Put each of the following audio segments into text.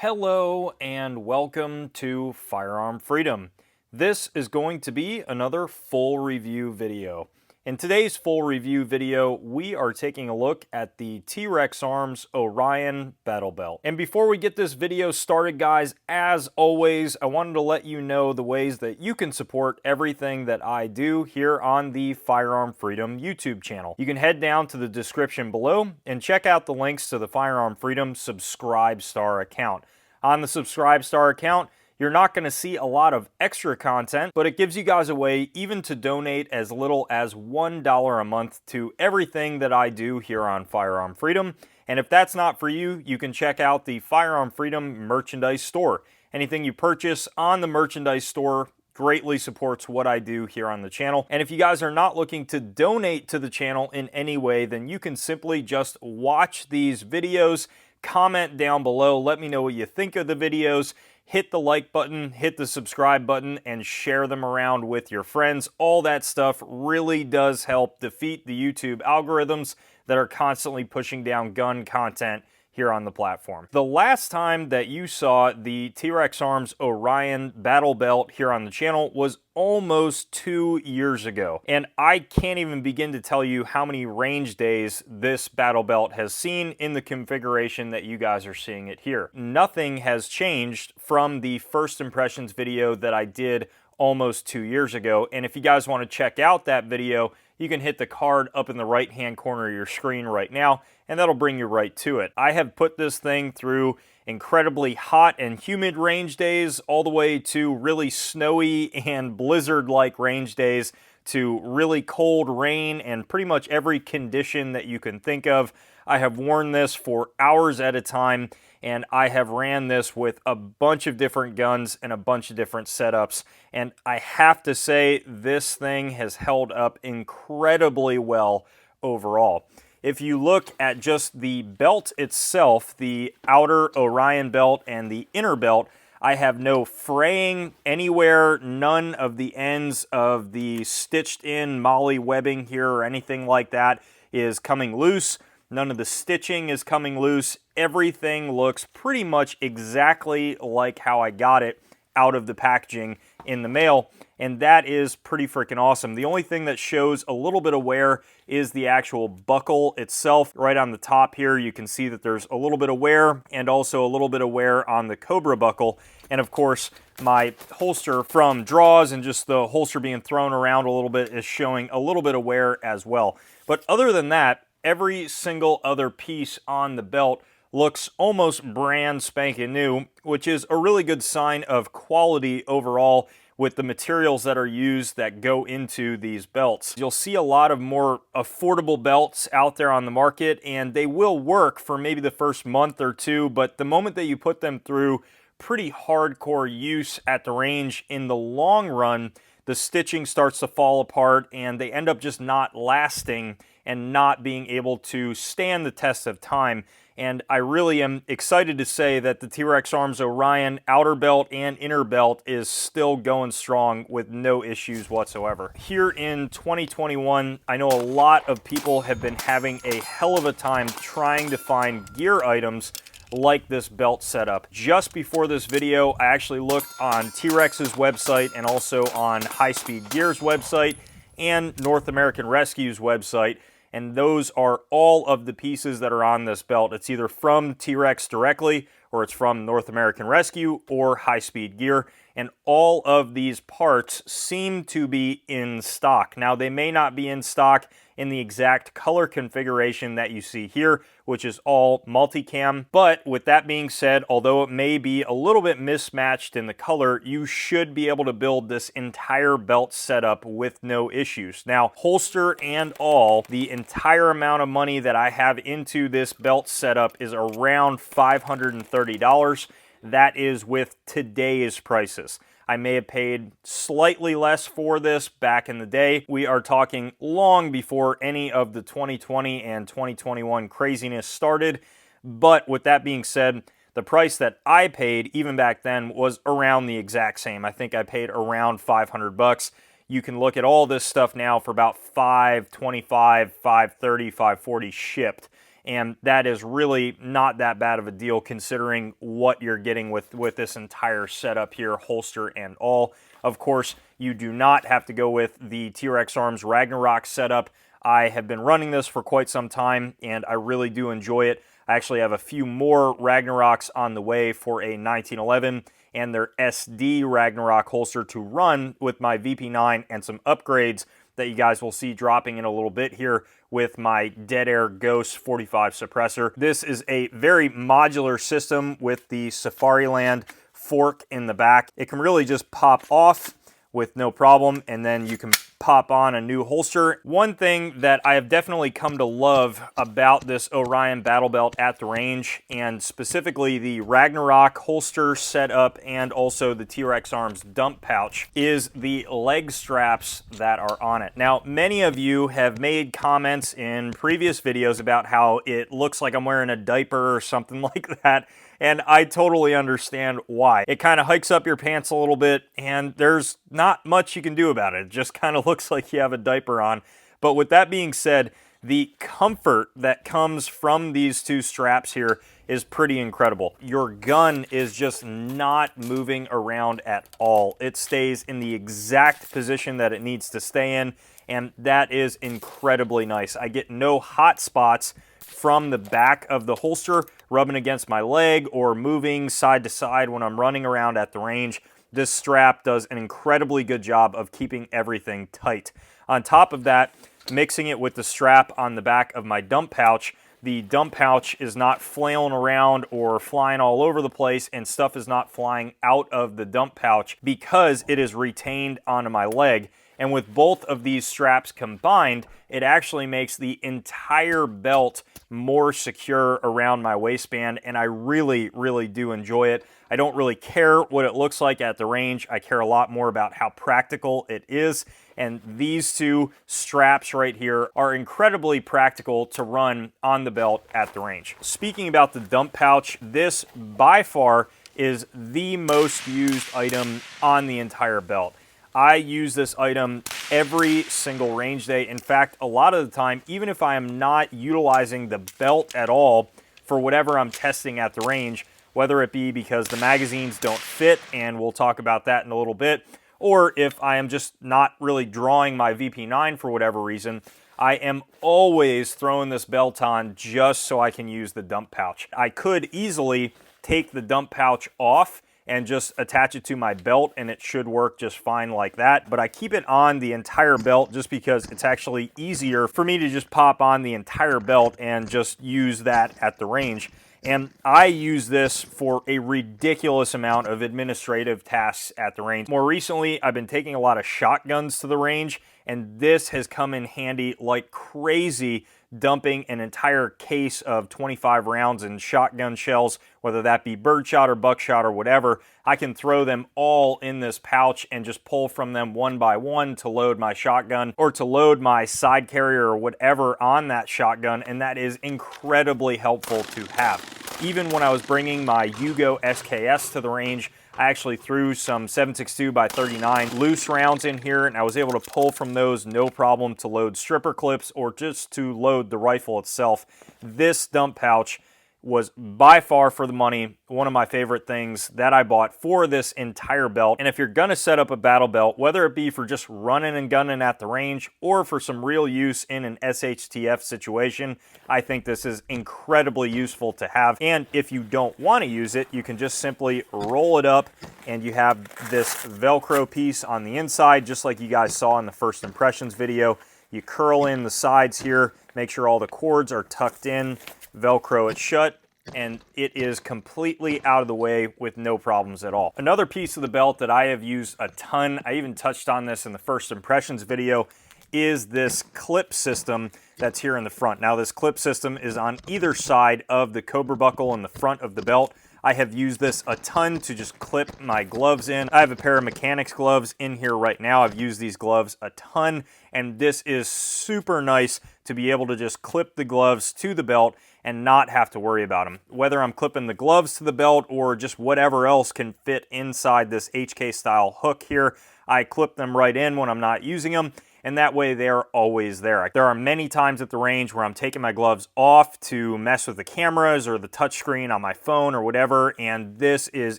Hello and welcome to Firearm Freedom. This is going to be another full review video. In today's full review video, we are taking a look at the TREX Arms Orion Battle Belt. And before we get this video started, guys, as always, I wanted to let you know the ways that you can support everything that I do here on the Firearm Freedom YouTube channel. You can head down to the description below and check out the links to the Firearm Freedom Subscribe Star account. On the Subscribe Star account, you're not going to see a lot of extra content, but it gives you guys a way even to donate as little as $1 a month to everything that I do here on Firearm Freedom. And if that's not for you, you can check out the Firearm Freedom merchandise store. Anything you purchase on the merchandise store greatly supports what I do here on the channel. And if you guys are not looking to donate to the channel in any way, then you can simply just watch these videos, comment down below, let me know what you think of the videos, hit the like button, hit the subscribe button, and share them around with your friends. All that stuff really does help defeat the YouTube algorithms that are constantly pushing down gun content here on the platform. The last time that you saw the TREX Arms Orion Battle Belt here on the channel was almost 2 years ago. And I can't even begin to tell you how many range days this battle belt has seen in the configuration that you guys are seeing it here. Nothing has changed from the first impressions video that I did almost 2 years ago. And if you guys want to check out that video, you can hit the card up in the right hand corner of your screen right now, and that'll bring you right to it. I have put this thing through incredibly hot and humid range days, all the way to really snowy and blizzard-like range days, to really cold rain and pretty much every condition that you can think of. I have worn this for hours at a time, and I have ran this with a bunch of different guns and a bunch of different setups. And I have to say, this thing has held up incredibly well overall. If you look at just the belt itself, the outer Orion belt and the inner belt, I have no fraying anywhere, none of the ends of the stitched in MOLLE webbing here or anything like that is coming loose. None of the stitching is coming loose. Everything looks pretty much exactly like how I got it out of the packaging in the mail, and that is pretty freaking awesome. The only thing that shows a little bit of wear is the actual buckle itself. Right on the top here, you can see that there's a little bit of wear and also a little bit of wear on the Cobra buckle. And of course, my holster from draws and just the holster being thrown around a little bit is showing a little bit of wear as well. But other than that, every single other piece on the belt looks almost brand spanking new, which is a really good sign of quality overall with the materials that are used that go into these belts. You'll see a lot of more affordable belts out there on the market, and they will work for maybe the first month or two, but the moment that you put them through pretty hardcore use at the range, in the long run, the stitching starts to fall apart and they end up just not lasting and not being able to stand the test of time. And I really am excited to say that the TREX Arms Orion outer belt and inner belt is still going strong with no issues whatsoever. Here in 2021, I know a lot of people have been having a hell of a time trying to find gear items like this belt setup. Just before this video, I actually looked on TREX's website and also on High Speed Gear's website and North American Rescue's website, and those are all of the pieces that are on this belt. It's either from TREX directly, or it's from North American Rescue or High Speed Gear, and all of these parts seem to be in stock. Now, they may not be in stock in the exact color configuration that you see here, which is all multicam. But with that being said, although it may be a little bit mismatched in the color, you should be able to build this entire belt setup with no issues. Now, holster and all, the entire amount of money that I have into this belt setup is around $530. That is with today's prices. I may have paid slightly less for this back in the day. We are talking long before any of the 2020 and 2021 craziness started. But with that being said, the price that I paid even back then was around the exact same. I think I paid around 500 bucks. You can look at all this stuff now for about $525, $530, $540 shipped. and that is really not that bad of a deal considering what you're getting with this entire setup here, holster and all. Of course, you do not have to go with the TREX Arms Ragnarok setup. I have been running this for quite some time, and I really do enjoy it. I actually have a few more Ragnaroks on the way for a 1911 and their SD Ragnarok holster to run with my VP9 and some upgrades that you guys will see dropping in a little bit here with my Dead Air Ghost 45 suppressor. This is a very modular system with the Safariland fork in the back. It can really just pop off with no problem, and then you can pop on a new holster. One thing that I have definitely come to love about this Orion battle belt at the range, and specifically the Ragnarok holster setup and also the TREX Arms dump pouch, is the leg straps that are on it. Now, many of you have made comments in previous videos about how it looks like I'm wearing a diaper or something like that, and I totally understand why. It kind of hikes up your pants a little bit, and there's not much you can do about it. It just kind of looks like you have a diaper on. But with that being said, the comfort that comes from these two straps here is pretty incredible. Your gun is just not moving around at all. It stays in the exact position that it needs to stay in, and that is incredibly nice. I get no hot spots from the back of the holster rubbing against my leg or moving side to side when I'm running around at the range. This strap does an incredibly good job of keeping everything tight. On top of that, mixing it with the strap on the back of my dump pouch, the dump pouch is not flailing around or flying all over the place, and stuff is not flying out of the dump pouch because it is retained onto my leg. And with both of these straps combined, it actually makes the entire belt more secure around my waistband, and I really, really do enjoy it. I don't really care what it looks like at the range. I care a lot more about how practical it is, and these two straps right here are incredibly practical to run on the belt at the range. Speaking about the dump pouch, this by far is the most used item on the entire belt. I use this item every single range day. In fact, a lot of the time, even if I am not utilizing the belt at all for whatever I'm testing at the range, whether it be because the magazines don't fit, and we'll talk about that in a little bit, or if I am just not really drawing my VP9 for whatever reason, I am always throwing this belt on just so I can use the dump pouch. I could easily take the dump pouch off and just attach it to my belt, and it should work just fine like that. But I keep it on the entire belt just because it's actually easier for me to just pop on the entire belt and just use that at the range. And I use this for a ridiculous amount of administrative tasks at the range. More recently, I've been taking a lot of shotguns to the range, and this has come in handy like crazy, dumping an entire case of 25 rounds in shotgun shells, whether that be birdshot or buckshot or whatever. I can throw them all in this pouch and just pull from them one by one to load my shotgun or to load my side carrier or whatever on that shotgun, and that is incredibly helpful to have. Even when I was bringing my Yugo SKS to the range, I actually threw some 7.62 by 39 loose rounds in here, and I was able to pull from those no problem to load stripper clips or just to load the rifle itself. This dump pouch was by far, for the money, one of my favorite things that I bought for this entire belt. And if you're gonna set up a battle belt, whether it be for just running and gunning at the range or for some real use in an SHTF situation, I think this is incredibly useful to have. And if you don't want to use it, you can just simply roll it up, and you have this Velcro piece on the inside, just like you guys saw in the first impressions video. You curl in the sides here, make sure all the cords are tucked in, Velcro it shut, and it is completely out of the way with no problems at all. Another piece of the belt that I have used a ton, I even touched on this in the first impressions video, is this clip system that's here in the front. Now, this clip system is on either side of the Cobra buckle in the front of the belt. I have used this a ton to just clip my gloves in. I have a pair of mechanics gloves in here right now. I've used these gloves a ton, and this is super nice to be able to just clip the gloves to the belt and not have to worry about them. Whether I'm clipping the gloves to the belt or just whatever else can fit inside this HK style hook here, I clip them right in when I'm not using them, and that way they're always there. There are many times at the range where I'm taking my gloves off to mess with the cameras or the touchscreen on my phone or whatever, and this is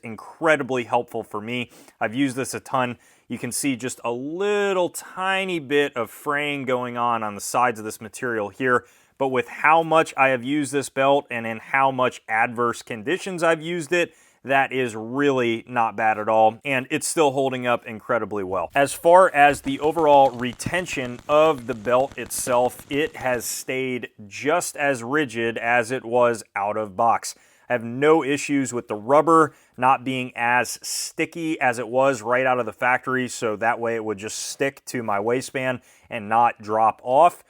incredibly helpful for me. I've used this a ton. You can see just a little tiny bit of fraying going on the sides of this material here, but with how much I have used this belt and in how much adverse conditions I've used it, that is really not bad at all, and it's still holding up incredibly well. As far as the overall retention of the belt itself, it has stayed just as rigid as it was out of box. I have no issues with the rubber not being as sticky as it was right out of the factory, so that way it would just stick to my waistband and not drop off.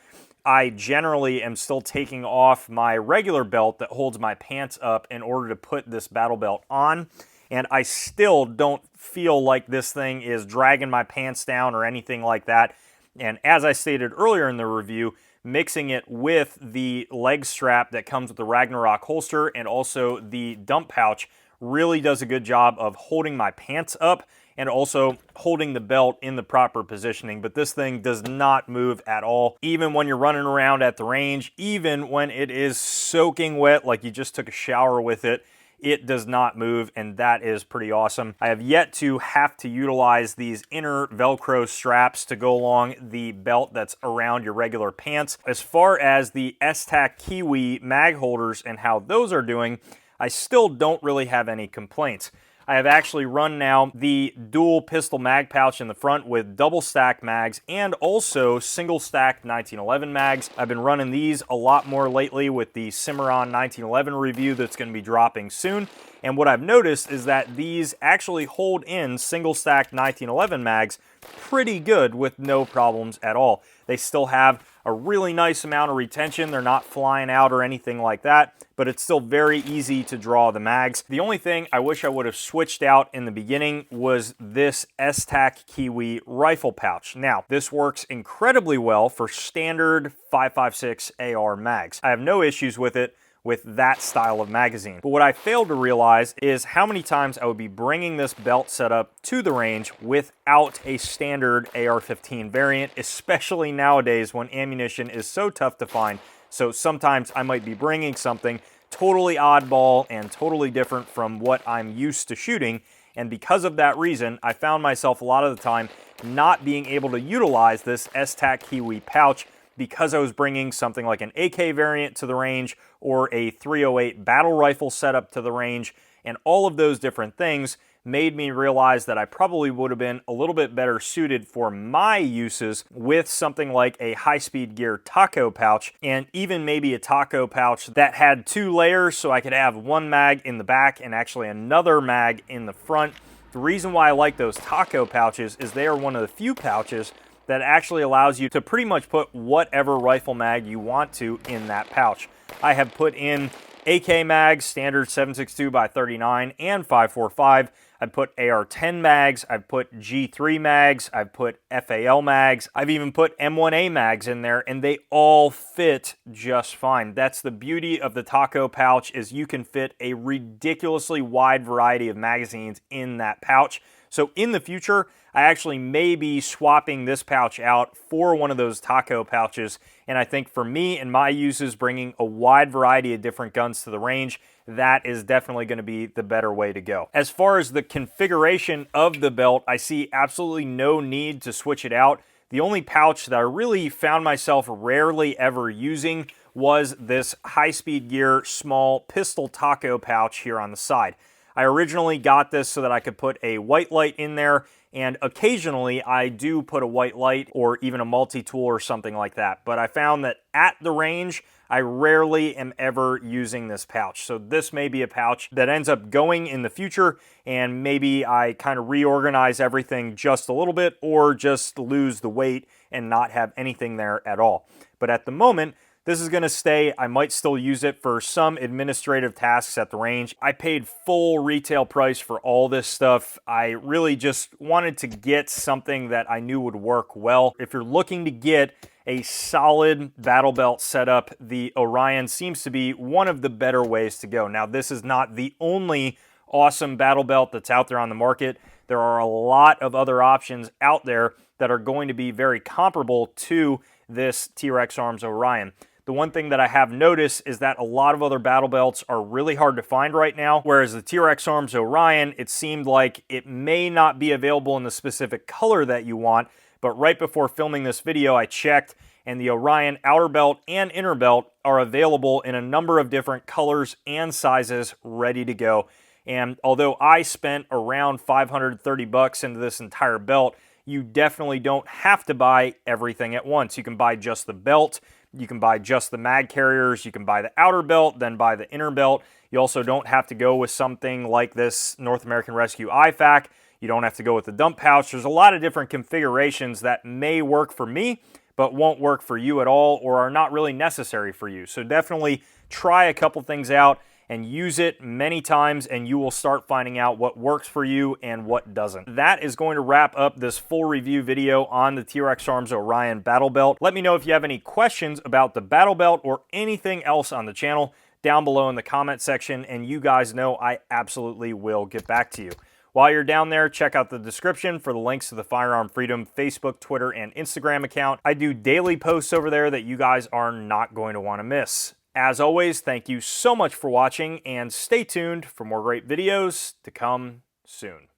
I generally am still taking off my regular belt that holds my pants up in order to put this battle belt on, and I still don't feel like this thing is dragging my pants down or anything like that. And as I stated earlier in the review, mixing it with the leg strap that comes with the Ragnarok holster and also the dump pouch really does a good job of holding my pants up and also holding the belt in the proper positioning. But this thing does not move at all, even when you're running around at the range, even when it is soaking wet like you just took a shower with it. It does not move, and that is pretty awesome. I have yet to have to utilize these inner Velcro straps to go along the belt that's around your regular pants. As far as the S-Tac Kiwi mag holders and how those are doing, I still don't really have any complaints. I have actually run now the dual pistol mag pouch in the front with double stack mags and also single stack 1911 mags. I've been running these a lot more lately with the Cimarron 1911 review that's going to be dropping soon. And what I've noticed is that these actually hold in single stack 1911 mags pretty good with no problems at all. They still have a really nice amount of retention. They're not flying out or anything like that, but it's still very easy to draw the mags. The only thing I wish I would have switched out in the beginning was this S-Tac Kiwi rifle pouch. Now, this works incredibly well for standard 5.56 AR mags. I have no issues with it with that style of magazine. But what I failed to realize is how many times I would be bringing this belt setup to the range without a standard AR-15 variant, especially nowadays when ammunition is so tough to find. So sometimes I might be bringing something totally oddball and totally different from what I'm used to shooting, and because of that reason, I found myself a lot of the time not being able to utilize this S-Tac Kiwi pouch because I was bringing something like an AK variant to the range or a 308 battle rifle setup to the range, and all of those different things made me realize that I probably would have been a little bit better suited for my uses with something like a high-speed gear taco pouch, and even maybe a taco pouch that had 2 layers so I could have one mag in the back and actually another mag in the front. The reason why I like those taco pouches is they are one of the few pouches that actually allows you to pretty much put whatever rifle mag you want to in that pouch. I have put in AK mags, standard 7.62x39 and 5.45. I've put AR-10 mags, I've put G3 mags, I've put FAL mags, I've even put M1A mags in there, and they all fit just fine. That's the beauty of the taco pouch, is you can fit a ridiculously wide variety of magazines in that pouch. So in the future, I actually may be swapping this pouch out for one of those taco pouches, and I think for me and my uses, bringing a wide variety of different guns to the range, that is definitely going to be the better way to go. As far as the configuration of the belt, I see absolutely no need to switch it out. The only pouch that I really found myself rarely ever using was this high-speed gear small pistol taco pouch here on the side. I originally got this so that I could put a white light in there, and occasionally I do put a white light or even a multi-tool or something like that. But I found that at the range, I rarely am ever using this pouch. So this may be a pouch that ends up going in the future, and maybe I kind of reorganize everything just a little bit or just lose the weight and not have anything there at all. But at the moment, this is going to stay. I might still use it for some administrative tasks at the range. I paid full retail price for all this stuff. I really just wanted to get something that I knew would work well. If you're looking to get a solid battle belt setup, the Orion seems to be one of the better ways to go. Now, this is not the only awesome battle belt that's out there on the market. There are a lot of other options out there that are going to be very comparable to this TREX Arms Orion. The one thing that I have noticed is that a lot of other battle belts are really hard to find right now, whereas the TREX Arms Orion, it seemed like it may not be available in the specific color that you want, but right before filming this video, I checked, and the Orion outer belt and inner belt are available in a number of different colors and sizes ready to go. And although I spent around $530 into this entire belt, you definitely don't have to buy everything at once. You can buy just the belt, you can buy just the mag carriers, you can buy the outer belt, then buy the inner belt. You also don't have to go with something like this North American Rescue IFAC. You don't have to go with the dump pouch. There's a lot of different configurations that may work for me, but won't work for you at all or are not really necessary for you. So definitely try a couple things out and use it many times, and you will start finding out what works for you and what doesn't. That is going to wrap up this full review video on the TREX Arms Orion battle belt. Let me know if you have any questions about the battle belt or anything else on the channel down below in the comment section, and you guys know I absolutely will get back to you. While you're down there, check out the description for the links to the Firearm Freedom Facebook, Twitter, and Instagram account. I do daily posts over there that you guys are not going to want to miss. As always, thank you so much for watching, and stay tuned for more great videos to come soon.